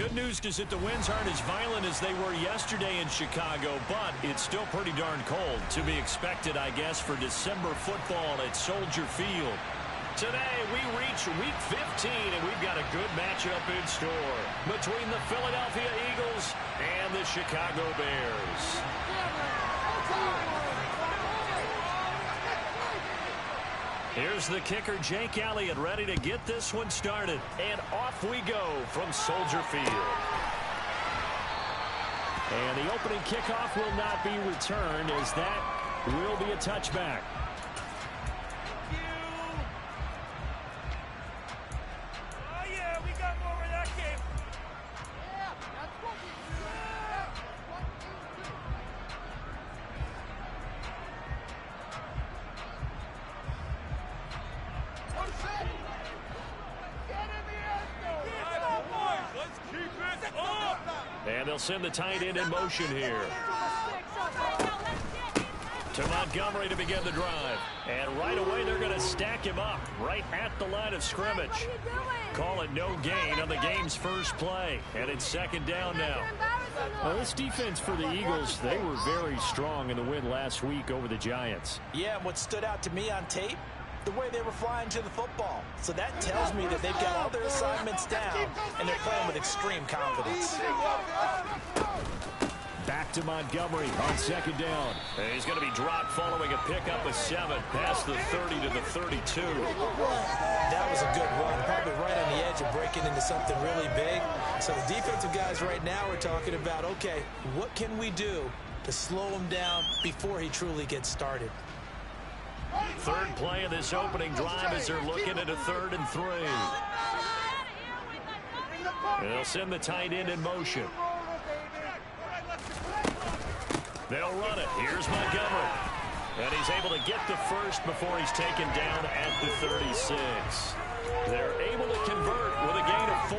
good news is that the winds aren't as violent as they were yesterday in Chicago, but it's still pretty darn cold. To be expected, I guess, for December football at Soldier Field. Today, we reach Week 15, and we've got a good matchup in store between the Philadelphia Eagles and the Chicago Bears. Here's the kicker, Jake Elliott, ready to get this one started. And off we go from Soldier Field. And the opening kickoff will not be returned, as that will be a touchback. And they'll send the tight end in motion here. To Montgomery to begin the drive. And right away they're going to stack him up right at the line of scrimmage. Call it no gain on the game's first play. And it's second down now. Well, this defense for the Eagles, they were very strong in the win last week over the Giants. Yeah, and what stood out to me on tape, the way they were flying to the football. So that tells me that they've got all their assignments down, and they're playing with extreme confidence. Back to Montgomery on second down. And he's going to be dropped following a pickup of 7 past the 30 to the 32. That was a good run, probably right on the edge of breaking into something really big. So the defensive guys right now are talking about, okay, what can we do to slow him down before he truly gets started? Third play of this opening drive as they're looking at a 3rd and 3. They'll send the tight end in motion. They'll run it. Here's Montgomery. And he's able to get the first before he's taken down at the 36. They're able to convert with a gain of 4.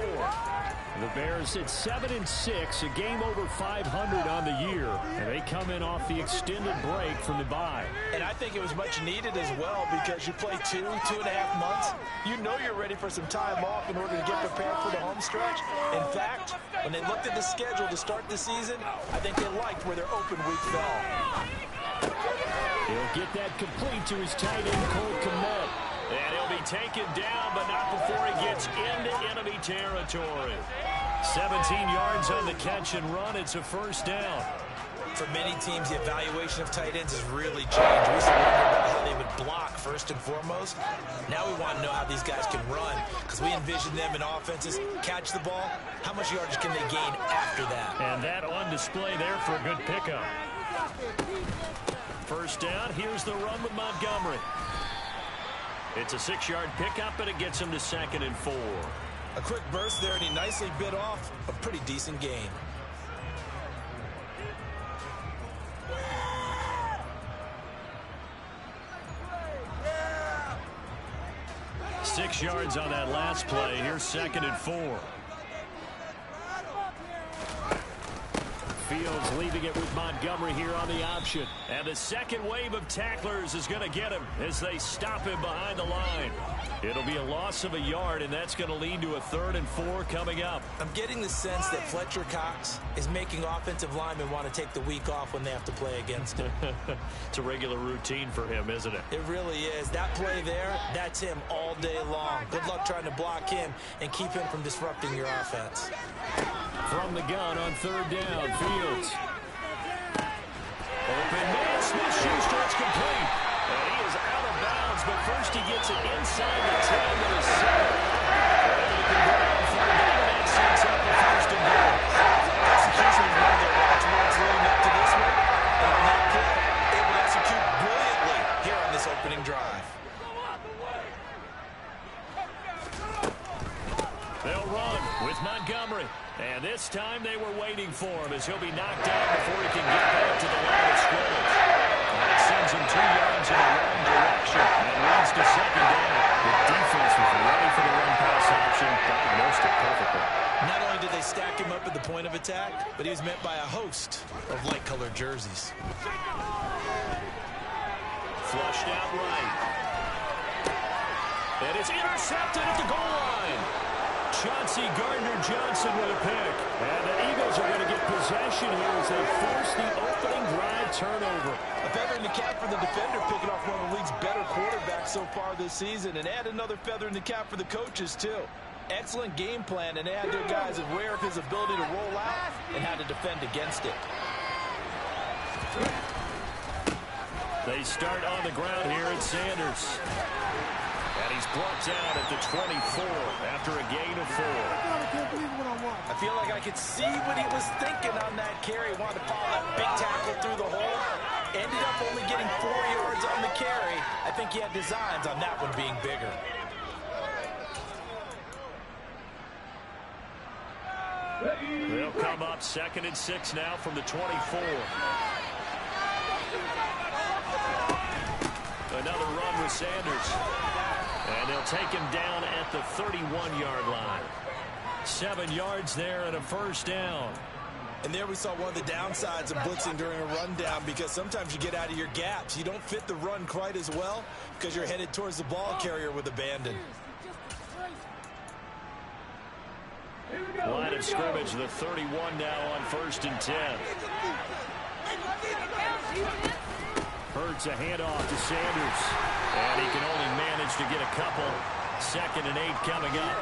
The Bears at 7-6, a game over 500 on the year, and they come in off the extended break from the bye. And I think it was much needed as well, because you play 2.5 months. You know you're ready for some time off in order to get prepared for the home stretch. In fact, when they looked at the schedule to start the season, I think they liked where their open week fell. He'll get that complete to his tight end, Cole Kmet. And he'll be taken down, but not before he gets into enemy territory. 17 yards on the catch and run. It's a first down. For many teams, the evaluation of tight ends has really changed. We used to wonder about how they would block first and foremost. Now we want to know how these guys can run, because we envision them in offenses catch the ball. How much yardage can they gain after that? And that on display there for a good pickup. First down. Here's the run with Montgomery. It's a 6-yard pickup, and it gets him to 2nd and 4. A quick burst there, and he nicely bit off a pretty decent gain. Yeah. 6 yards on that last play. Here's 2nd and 4. Fields leaving it with Montgomery here on the option. And the second wave of tacklers is going to get him as they stop him behind the line. It'll be a loss of a yard, and that's going to lead to a 3rd and 4 coming up. I'm getting the sense that Fletcher Cox is making offensive linemen want to take the week off when they have to play against him. It's a regular routine for him, isn't it? It really is. That play there, that's him all day long. Good luck trying to block him and keep him from disrupting your offense. From the gun on 3rd down, Fields. Open man, Smith-Schuster, it's complete. And he is out of bounds, but first he gets it inside the 10 to the 7. And he can go on 3rd down, and that sets up the 1st and goal. Execution is one of their watchwords leading up to this one. And on that play, able to execute brilliantly here on this opening drive. They'll run with Montgomery. And this time they were waiting for him as he'll be knocked down before he can get back to the line of scrimmage. That sends him 2 yards in the wrong direction and leads to 2nd down. The defense was ready for the run-pass option, diagnosed it perfectly. Not only did they stack him up at the point of attack, but he was met by a host of light-colored jerseys. Flushed out right. And it's intercepted at the goal line. Chauncey Gardner-Johnson with a pick. And the Eagles are going to get possession here as they force the opening drive turnover. A feather in the cap for the defender, picking off one of the league's better quarterbacks so far this season. And add another feather in the cap for the coaches, too. Excellent game plan, and they had their guys aware of his ability to roll out and how to defend against it. They start on the ground here at Sanders. And he's brought down at the 24 after a gain of 4. I feel like I could see what he was thinking on that carry. Wanted to follow that big tackle through the hole. Ended up only getting 4 yards on the carry. I think he had designs on that one being bigger. They'll come up 2nd and 6 now from the 24. Another run with Sanders. And they'll take him down at the 31-yard line. 7 yards there and a first down. And there we saw one of the downsides of blitzing during a rundown, because sometimes you get out of your gaps. You don't fit the run quite as well because you're headed towards the ball carrier with abandon. Line of scrimmage, the 31 now on 1st and 10. Hurts a handoff to Sanders. And he can only manage to get a couple. 2nd and 8 coming up.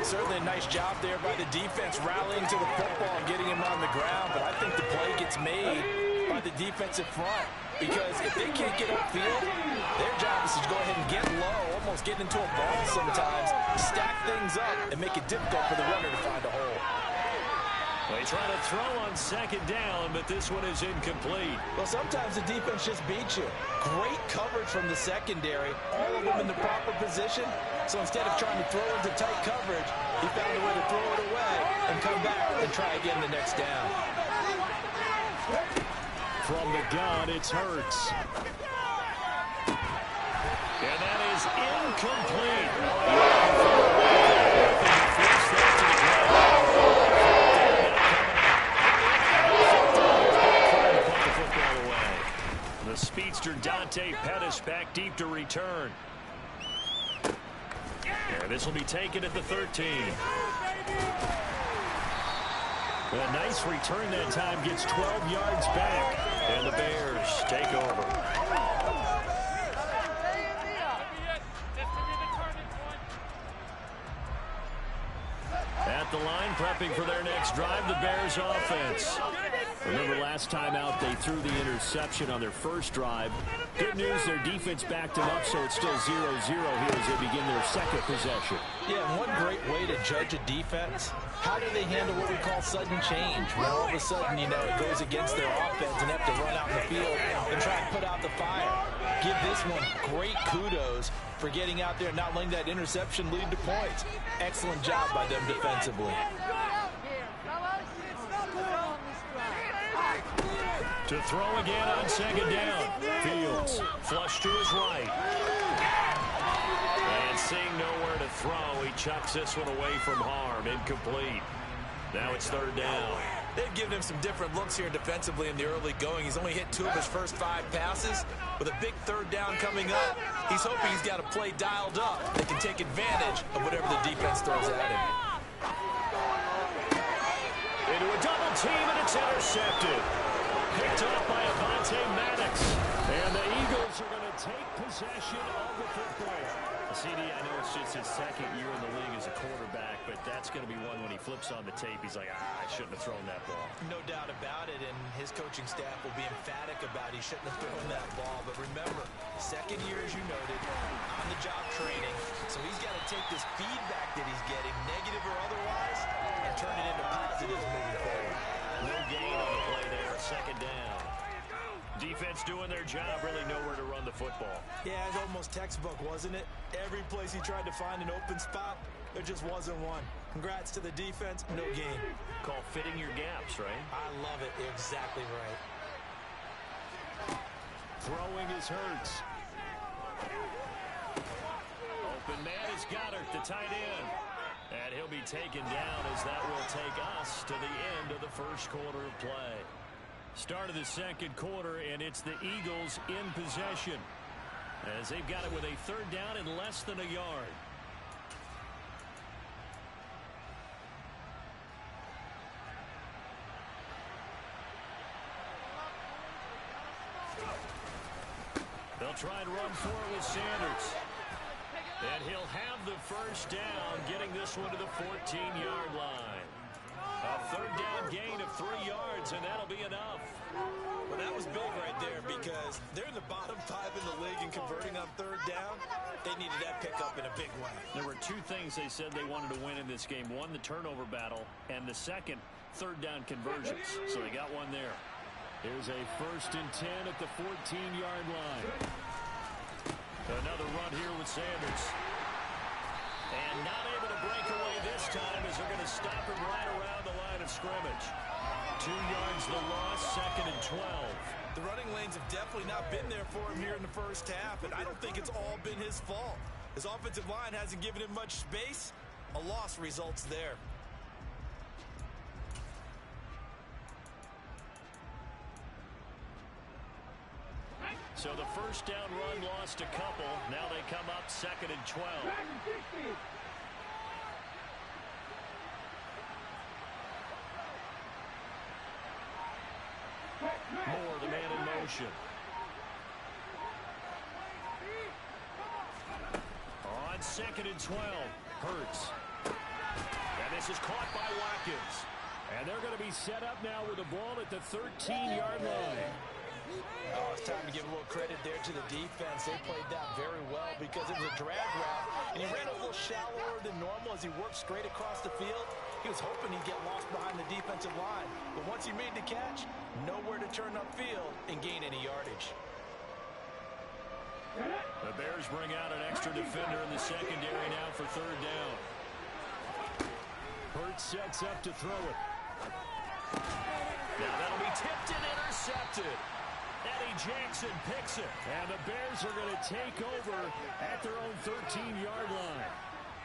Certainly a nice job there by the defense rallying to the football and getting him on the ground. But I think the play gets made by the defensive front. Because if they can't get upfield, their job is to go ahead and get low, almost get into a ball sometimes, stack things up, and make it difficult for the runner to find a hole. They try to throw on 2nd down, but this one is incomplete. Well, sometimes the defense just beats you. Great coverage from the secondary, all of them in the proper position. So instead of trying to throw into tight coverage, he found a way to throw it away and come back and try again the next down. From the gun, it's Hurts. And that is incomplete. The speedster Dante Pettis back deep to return. And this will be taken at the 13. A nice return that time, gets 12 yards back. And the Bears take over. At the line, prepping for their next drive, the Bears offense. Remember last time out, they threw the interception on their first drive. Good news, their defense backed them up, so it's still 0-0 here as they begin their 2nd possession. Yeah, and one great way to judge a defense, how do they handle what we call sudden change? When all of a sudden, you know, it goes against their offense and they have to run out in the field and try and put out the fire. Give this one great kudos for getting out there and not letting that interception lead to points. Excellent job by them defensively. To throw again on 2nd down. Fields flush to his right. And seeing nowhere to throw, he chucks this one away from harm. Incomplete. Now it's 3rd down. They've given him some different looks here defensively in the early going. He's only hit 2 of his first 5 passes. With a big 3rd down coming up, he's hoping he's got a play dialed up that can take advantage of whatever the defense throws at him. Into a double team, and it's intercepted. Picked up by Avonte Maddox. And the Eagles are going to take possession of the football. CD, I know it's just his 2nd year in the league as a quarterback, but that's going to be one when he flips on the tape, he's like, I shouldn't have thrown that ball. No doubt about it, and his coaching staff will be emphatic about he shouldn't have thrown that ball. But remember, 2nd year, as you noted, on-the-job training, so he's got to take this feedback that he's getting, negative or otherwise, and turn it into positives moving forward. No gain on the play there, 2nd down. Defense doing their job, really nowhere to run the football. Yeah, it's almost textbook, wasn't it? Every place he tried to find an open spot, there just wasn't one. Congrats to the defense, no gain. Call fitting your gaps, right? I love it. You're exactly right. Throwing is Hurts. Open man is Goddard, the tight end. And he'll be taken down as that will take us to the end of the 1st quarter of play. Start of the 2nd quarter, and it's the Eagles in possession as they've got it with a 3rd down and less than a yard. They'll try and run for it with Sanders. And he'll have the first down, getting this one to the 14-yard line. A third down gain of 3 yards, and that'll be enough. Well, that was big right there because they're in the bottom 5 in the league in converting on third down. They needed that pickup in a big way. There were 2 things they said they wanted to win in this game. One, the turnover battle, and the second, third down conversions. So they got one there. Here's a 1st and 10 at the 14-yard line. Another run here with Sanders. And not able to break away this time as they're going to stop him right around the line of scrimmage. 2 yards the loss, 2nd and 12. The running lanes have definitely not been there for him here in the first half, and I don't think it's all been his fault. His offensive line hasn't given him much space. A loss results there. So the first down run lost a couple. Now they come up 2nd and 12. Moore, the man in motion. On 2nd and 12, Hurts. And this is caught by Watkins. And they're going to be set up now with the ball at the 13-yard line. Oh, it's time to give a little credit there to the defense. They played that very well because it was a drag route, and he ran a little shallower than normal as he worked straight across the field. He was hoping he'd get lost behind the defensive line, but once he made the catch, nowhere to turn upfield and gain any yardage. The Bears bring out an extra defender in the secondary now for third down. Hurts sets up to throw it. Now that'll be tipped and intercepted. Eddie Jackson picks it. And the Bears are going to take over at their own 13-yard line.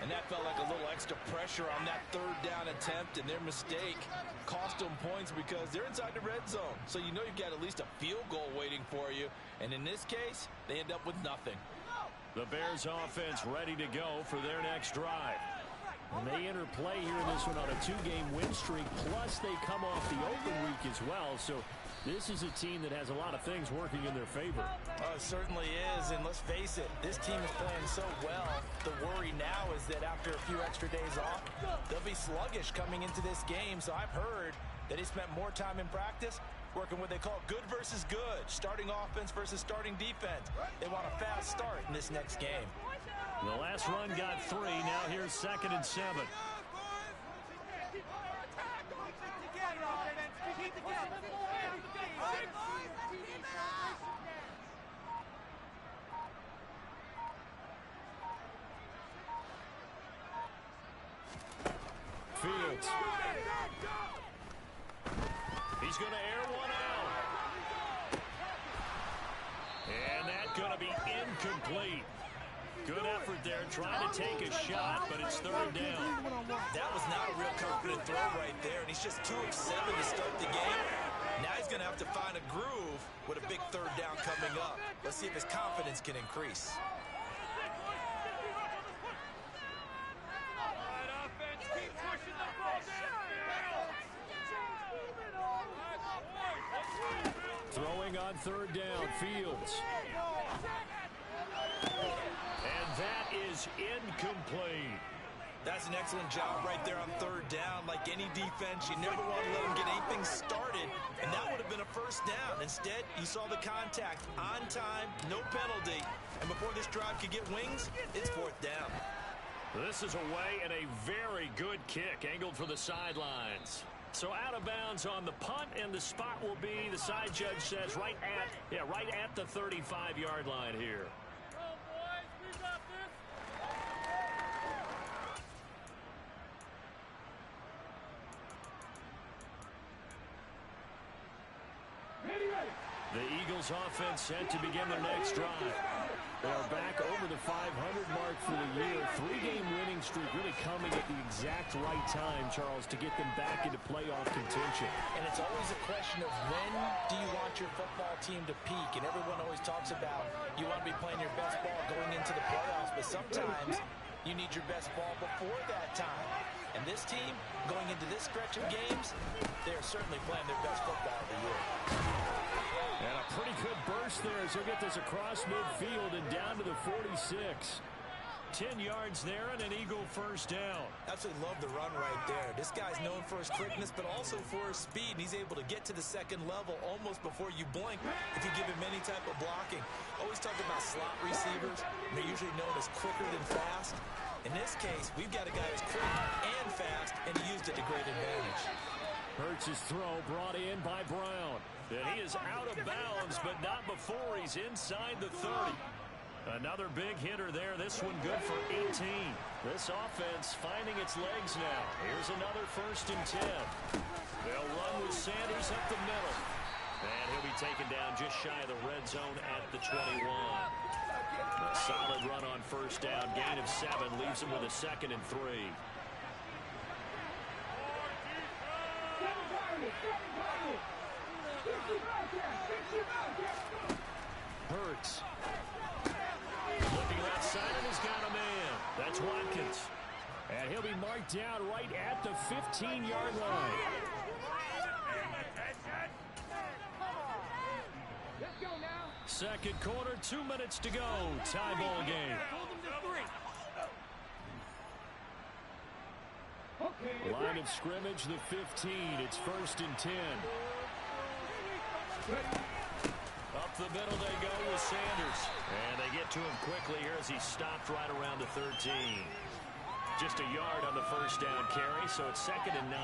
And that felt like a little extra pressure on that third down attempt, and their mistake cost them points because they're inside the red zone. So you know you've got at least a field goal waiting for you. And in this case, they end up with nothing. The Bears offense ready to go for their next drive. And they enter play here in this one on a 2-game win streak, plus they come off the open week as well. So this is a team that has a lot of things working in their favor. It certainly is, and let's face it, this team is playing so well. The worry now is that after a few extra days off, they'll be sluggish coming into this game. So I've heard that he spent more time in practice working what they call good versus good, starting offense versus starting defense. They want a fast start in this next game. The last run got 3. Now here's 2nd and 7. Fields. He's going to air one out. And that's going to be incomplete. Good effort there, trying to take a shot, but it's third down. That was not a real confident throw right there, and he's just 2 of 7 to start the game. Now he's going to have to find a groove with a big third down coming up. Let's see if his confidence can increase. Throwing on third down, Fields. And that is incomplete. That's an excellent job right there on third down. Like any defense, you never want to let them get anything started, and that would have been a first down. Instead, you saw the contact on time, no penalty, and before this drive could get wings, it's fourth down. This is away and a very good kick, angled for the sidelines. So out of bounds on the punt, and the spot will be, the side judge says, right at the 35-yard line here. The Eagles offense set to begin their next drive. They are back over the 500 mark for the year. 3-game winning streak really coming at the exact right time, Charles, to get them back into playoff contention. And it's always a question of when do you want your football team to peak? And everyone always talks about you want to be playing your best ball going into the playoffs, but sometimes you need your best ball before that time. And this team, going into this stretch of games, they are certainly playing their best football of the year. And a pretty good burst there as he'll get this across midfield and down to the 46. 10 yards there and an Eagle first down. Absolutely love the run right there. This guy's known for his quickness, but also for his speed. And he's able to get to the second level almost before you blink if you give him any type of blocking. Always talk about slot receivers. They're usually known as quicker than fast. In this case, we've got a guy who's quick and fast, and he used it to great advantage. Hurts' throw brought in by Brown. And he is out of bounds, but not before he's inside the 30. Another big hitter there. This one good for 18. This offense finding its legs now. Here's another 1st and 10. They'll run with Sanders up the middle. And he'll be taken down just shy of the red zone at the 21. A solid run on 1st down. Gain of 7 leaves him with a 2nd and 3. Hurts. Looking left side and he's got a man. That's Watkins. And he'll be marked down right at the 15-yard line. Second quarter, 2 minutes to go. Tie ball game. Line of scrimmage, the 15. It's 1st and 10. Up the middle they go with Sanders. And they get to him quickly here as he stopped right around the 13. Just a yard on the 1st down carry, so it's 2nd and 9.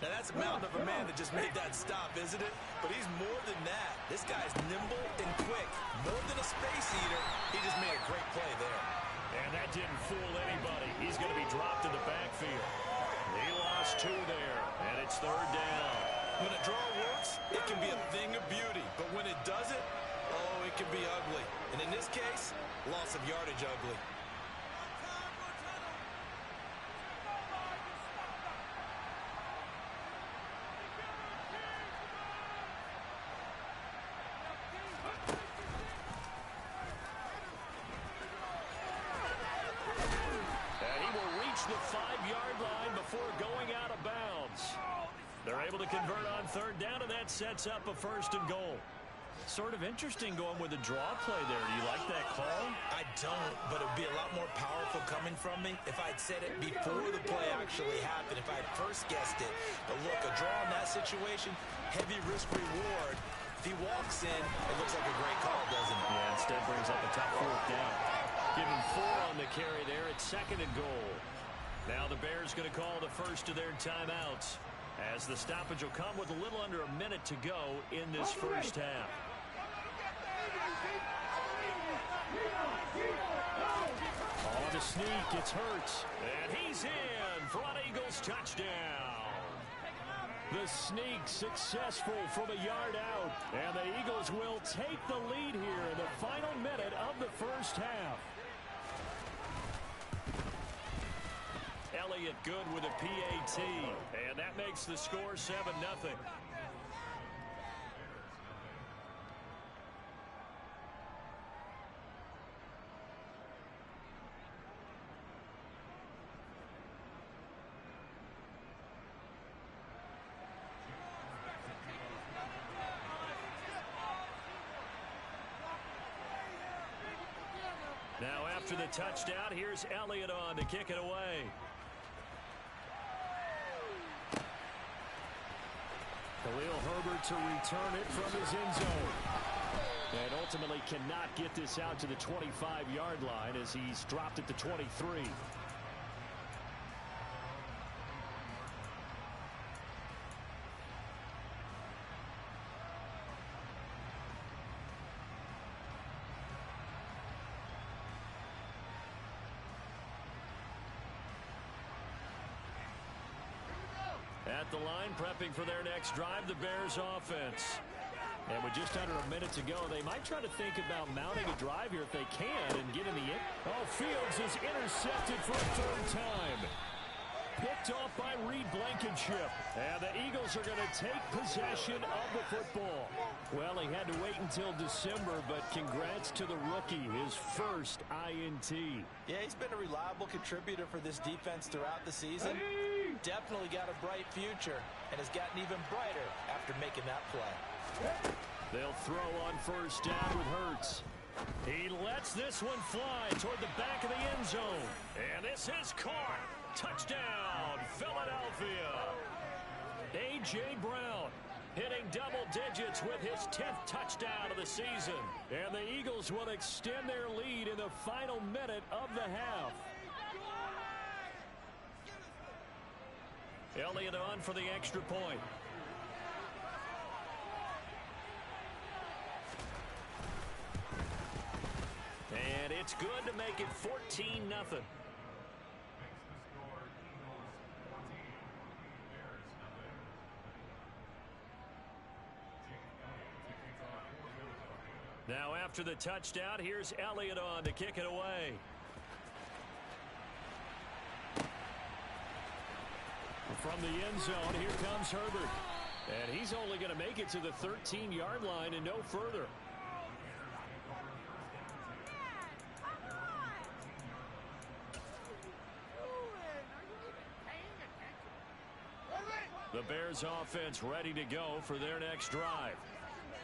Now that's a mountain of a man that just made that stop, isn't it? But he's more than that. This guy's nimble and quick. More than a space eater, he just made a great play there. And that didn't fool anybody. He's going to be dropped in the backfield. He lost 2 there, and it's 3rd down. When a draw works, it can be a thing of beauty. But when it doesn't, oh, it can be ugly. And in this case, loss of yardage ugly. And he will reach the 5-yard line before going out of bounds. They're able to convert on 3rd down, and that sets up a 1st and goal. Sort of interesting going with a draw play there. Do you like that call? I don't, but it would be a lot more powerful coming from me if I'd said it before the play actually happened, if I had first guessed it. But look, a draw in that situation, heavy risk reward. If he walks in, it looks like a great call, doesn't it? Yeah, instead brings up a tough 4th down. Give him 4 on the carry there. It's 2nd and goal. Now the Bears going to call the first of their timeouts, as the stoppage will come with a little under a minute to go in this 1st half. On the sneak, it's Hurts. And he's in for an Eagles touchdown. The sneak successful from a yard out. And the Eagles will take the lead here in the final minute of the 1st half. Elliott good with a PAT. And that makes the score 7-0. Now after the touchdown, here's Elliott on to kick it away. Khalil Herbert to return it from his end zone. And ultimately cannot get this out to the 25-yard line as he's dropped at the 23. At the line, prepping for their next drive, the Bears offense. And with just under a minute to go, they might try to think about mounting a drive here if they can and get in the end. Oh, Fields is intercepted for a 3rd time. Picked off by Reed Blankenship. And the Eagles are going to take possession of the football. Well, he had to wait until December, but congrats to the rookie, his first INT. Yeah, he's been a reliable contributor for this defense throughout the season. Definitely got a bright future and has gotten even brighter after making that play. They'll throw on first down with Hurts. He lets this one fly toward the back of the end zone. And this is caught. Touchdown, Philadelphia. A.J. Brown hitting double digits with his 10th touchdown of the season. And the Eagles will extend their lead in the final minute of the half. Elliott on for the extra point. And it's good to make it 14-0. Now after the touchdown, here's Elliott on to kick it away. From the end zone, here comes Herbert. And he's only going to make it to the 13-yard line and no further. The Bears offense ready to go for their next drive.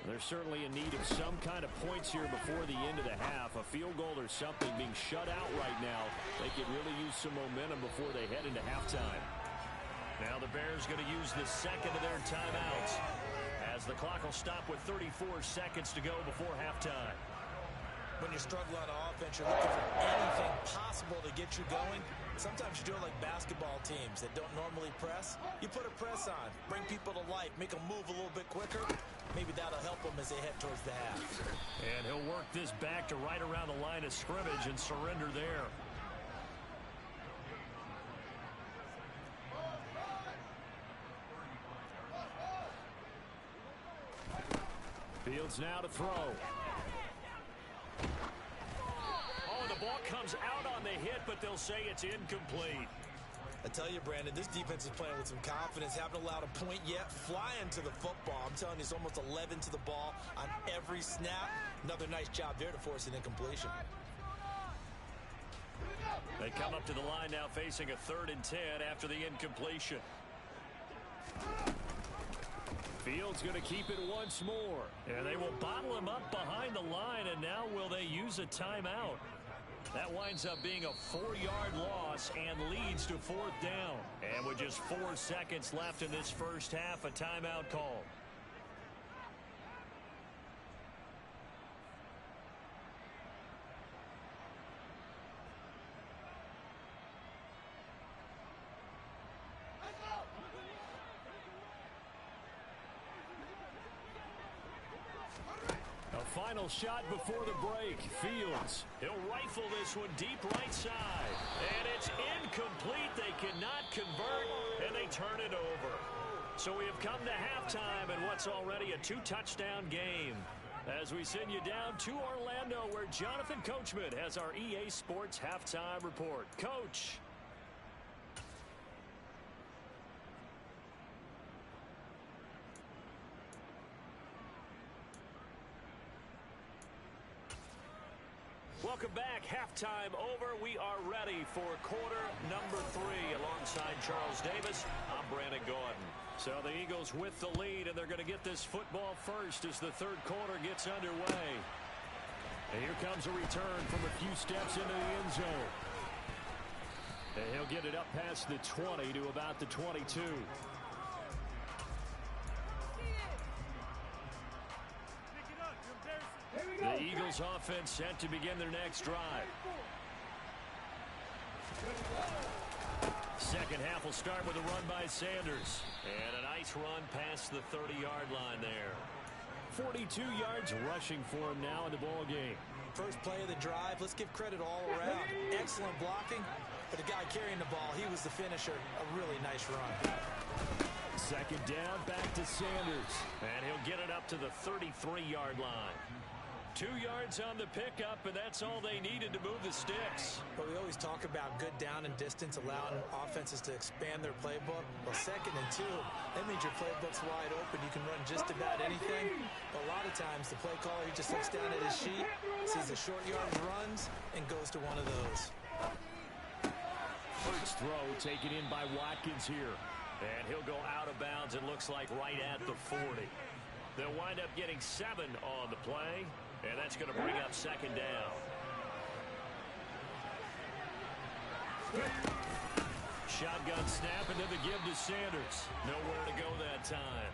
They're certainly in need of some kind of points here before the end of the half. A field goal or something being shut out right now. They could really use some momentum before they head into halftime. Now the Bears going to use the second of their timeouts as the clock will stop with 34 seconds to go before halftime. When you struggle on offense, you're looking for anything possible to get you going. Sometimes you do it like basketball teams that don't normally press. You put a press on, bring people to life, make them move a little bit quicker. Maybe that'll help them as they head towards the half. And he'll work this back to right around the line of scrimmage and surrender there. Fields now to throw. Oh, the ball comes out on the hit, but they'll say it's incomplete. I tell you, Brandon, this defense is playing with some confidence. Haven't allowed a point yet. Flying to the football. I'm telling you, it's almost 11 to the ball on every snap. Another nice job there to force an incompletion. They come up to the line now facing a 3rd and 10 after the incompletion. Fields going to keep it once more. And they will bottle him up behind the line, and now will they use a timeout? That winds up being a 4-yard loss and leads to 4th down. And with just 4 seconds left in this first half, a timeout call. Final shot before the break. Fields. He'll rifle this one deep right side. And it's incomplete. They cannot convert, and they turn it over. So we have come to halftime in what's already a 2-touchdown game. As we send you down to Orlando, where Jonathan Coachman has our EA Sports halftime report. Coach. Welcome back. Halftime over. We are ready for quarter number 3. Alongside Charles Davis, I'm Brandon Gordon. So the Eagles with the lead, and they're going to get this football first as the 3rd quarter gets underway. And here comes a return from a few steps into the end zone. And he'll get it up past the 20 to about the 22. The Eagles offense set to begin their next drive. Second half will start with a run by Sanders. And a nice run past the 30-yard line there. 42 yards rushing for him now in the ball game. First play of the drive, let's give credit all around. Excellent blocking, but the guy carrying the ball, he was the finisher. A really nice run. Second down, back to Sanders. And he'll get it up to the 33-yard line. 2 yards on the pickup, and that's all they needed to move the sticks. But we always talk about good down and distance, allowing offenses to expand their playbook. Well, 2nd and 2, that means your playbook's wide open. You can run just about anything. But a lot of times, the play caller, he just looks down at his sheet, sees the short yardage runs, and goes to one of those. First throw taken in by Watkins here. And he'll go out of bounds, it looks like right at the 40. They'll wind up getting 7 on the play, and that's going to bring up second down. Shotgun snap into the give to Sanders. Nowhere to go that time.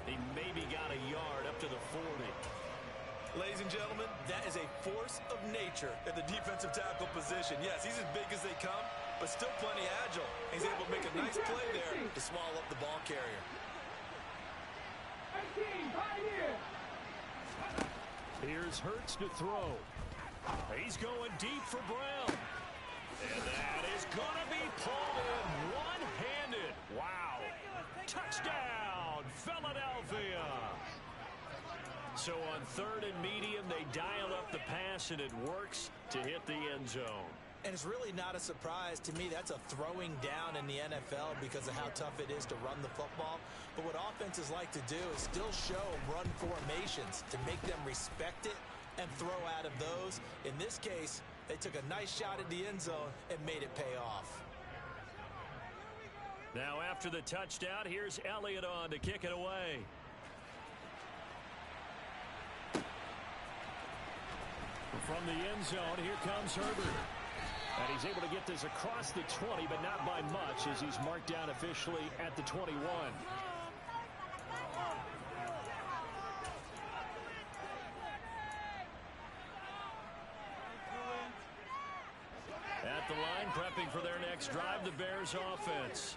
He maybe got a yard up to the 40. Ladies and gentlemen, that is a force of nature at the defensive tackle position. Yes, he's as big as they come, but still plenty agile. He's able to make a nice play there to swallow up the ball carrier. Here's Hurts to throw. He's going deep for Brown. And that is going to be pulled in one-handed. Wow. Touchdown, Philadelphia. So on 3rd and medium, they dial up the pass, and it works to hit the end zone. And it's really not a surprise to me. That's a throwing down in the NFL because of how tough it is to run the football. But what offenses like to do is still show run formations to make them respect it and throw out of those. In this case, they took a nice shot at the end zone and made it pay off. Now after the touchdown, here's Elliott on to kick it away. From the end zone, here comes Herbert. And he's able to get this across the 20, but not by much, as he's marked down officially at the 21. At the line, prepping for their next drive, the Bears offense.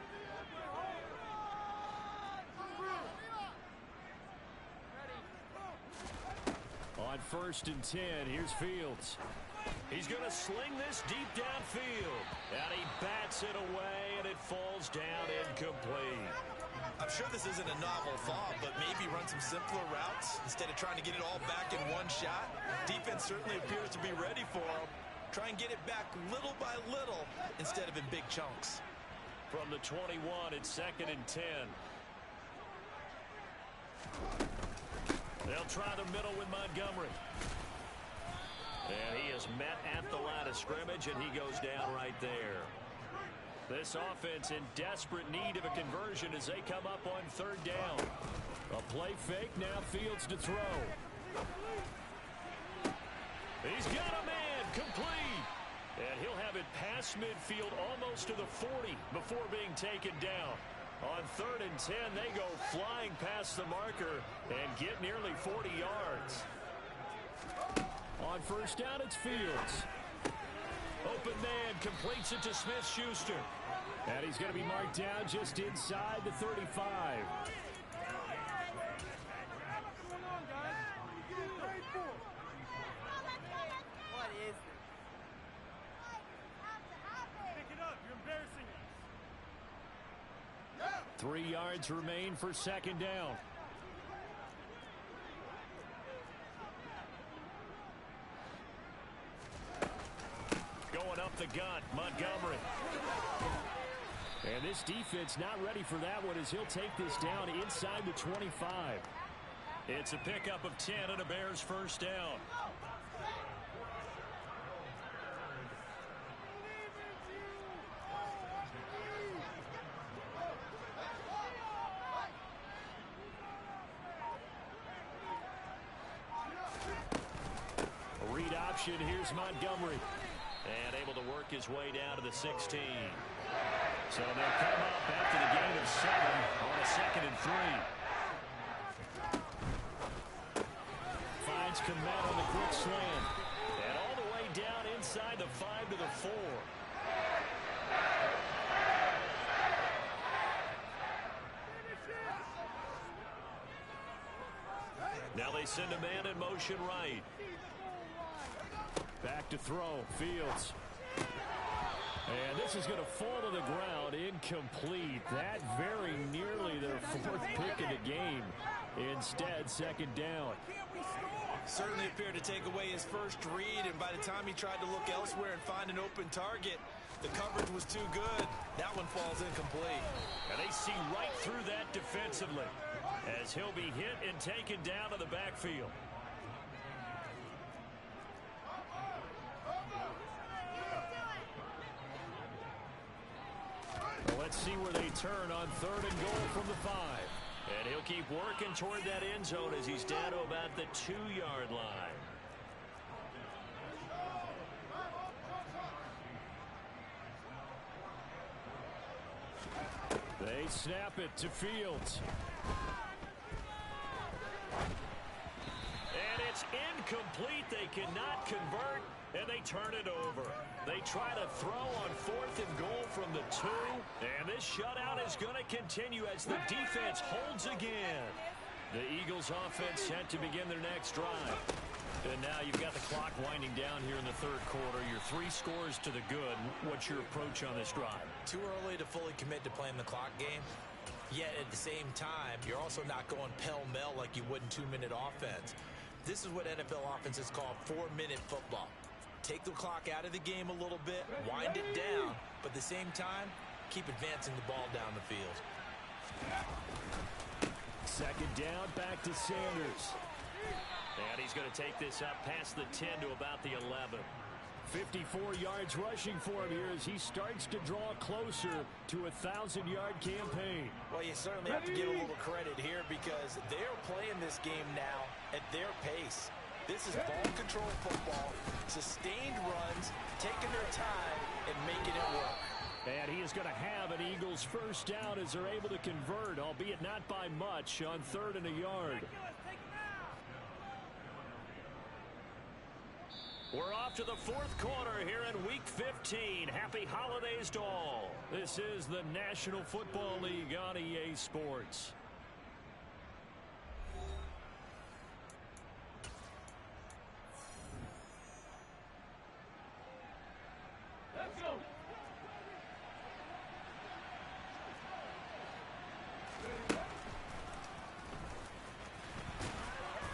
On 1st and 10, here's Fields. He's going to sling this deep downfield. And he bats it away, and it falls down incomplete. I'm sure this isn't a novel thought, but maybe run some simpler routes instead of trying to get it all back in one shot. Defense certainly appears to be ready for him. Try and get it back little by little instead of in big chunks. From the 21, it's 2nd and 10. They'll try the middle with Montgomery. And he is met at the line of scrimmage, and he goes down right there. This offense in desperate need of a conversion as they come up on 3rd down. A play fake, now Fields to throw. He's got a man, complete. And he'll have it past midfield almost to the 40 before being taken down. On 3rd and 10, they go flying past the marker and get nearly 40 yards. On 1st down, it's Fields. Open man completes it to Smith-Schuster. And he's going to be marked down just inside the 35. What is this? Pick it up. You're embarrassing us. 3 yards remain for 2nd down. Going up the gut, Montgomery. And this defense not ready for that one as he'll take this down inside the 25. It's a pickup of 10 and a Bears 1st down. A read option, here's Montgomery. And able to work his way down to the 16. So they'll come up after the gain of 7 on a 2nd and 3. Finds Kmet on the quick slant. And all the way down inside the 5 to the 4. Now they send a man in motion right. Back to throw, Fields. And this is going to fall to the ground, incomplete. That very nearly their 4th pick of the game. Instead, 2nd down. Certainly appeared to take away his first read, and by the time he tried to look elsewhere and find an open target, the coverage was too good. That one falls incomplete. And they see right through that defensively as he'll be hit and taken down to the backfield. Let's see where they turn on 3rd and goal from the 5. And he'll keep working toward that end zone as he's down to about the 2-yard line. They snap it to Fields. And it's incomplete. They cannot convert, and they turn it over. They try to throw on 4th and goal from the 2, and this shutout is going to continue as the defense holds again. The Eagles offense set to begin their next drive. And now you've got the clock winding down here in the 3rd quarter. You're 3 scores to the good. What's your approach on this drive? Too early to fully commit to playing the clock game. Yet at the same time, you're also not going pell-mell like you would in 2-minute offense. This is what NFL offenses call 4-minute football. Take the clock out of the game a little bit, wind it down, but at the same time, keep advancing the ball down the field. 2nd down, back to Sanders. And he's going to take this up past the 10 to about the 11. 54 yards rushing for him here as he starts to draw closer to a 1,000-yard campaign. Well, you certainly have to give a little credit here because they're playing this game now at their pace. This is ball control football, sustained runs, taking their time and making it work. And he is going to have an Eagles first down as they're able to convert, albeit not by much, on 3rd and a yard. We're off to the 4th quarter here in Week 15. Happy holidays to all. This is the National Football League on EA Sports. Let's go.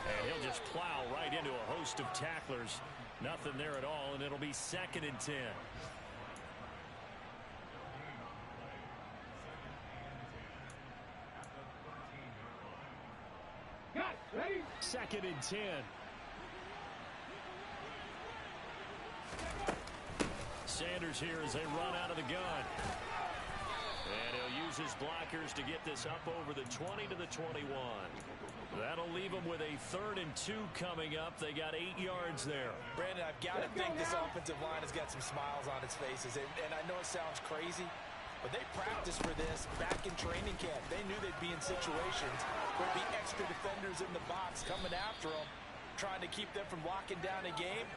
And he'll just plow right into a host of tacklers. Nothing there at all, and it'll be 2nd and 10. Ready? 2nd and 10. Sanders here as they run out of the gun. And he'll use his blockers to get this up over the 20 to the 21. That'll leave them with a 3rd and 2 coming up. They got 8 yards there. Brandon, I've got to think this offensive line has got some smiles on its faces. And I know it sounds crazy, but they practiced for this back in training camp. They knew they'd be in situations where there'd be extra defenders in the box coming after them, trying to keep them from locking down a game.